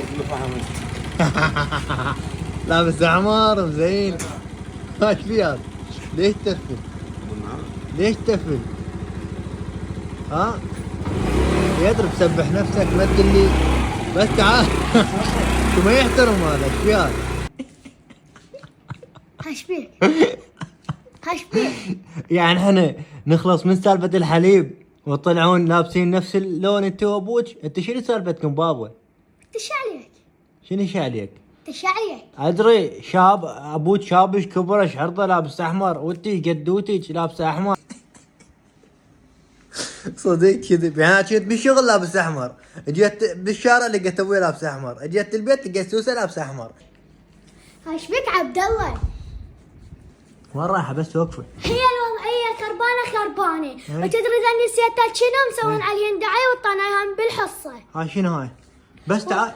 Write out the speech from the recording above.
كله فاهم. لابس احمر وزين. ايش في هذا؟ ليش تفل؟ ليش تفل؟ ها؟ يضرب سبح نفسك ما تقول لي بس تعال. شو ما يحترم هذا ايش في هذا؟ هاش بيك هاش بيك. يعني احنا نخلص من سالفة الحليب وطلعون لابسين نفس اللون انت وابوك، انت شنو سالفتكم بابا؟ ايش عليك؟ شنو ايش عليك؟ ايش عليك؟ ادري شاب ابوك شابش كبرش عرضه لابس احمر وانتي قدوتيك لابسه احمر. صدق كذب يعني أنا كنت بالشغل لابس احمر، جيت بالشارع لقيت ابوي لابس احمر، جيت البيت لقيت سوسه لابسه احمر. هاش بيك عبد الله؟ وين رايحه بس وقفه؟ هي الوضعية خربانة إيه. وتدري اذا نسيت شنو مسوين عليهن دعاية وطناهم بالحصة. هاي شنو هاي؟ بس تعال.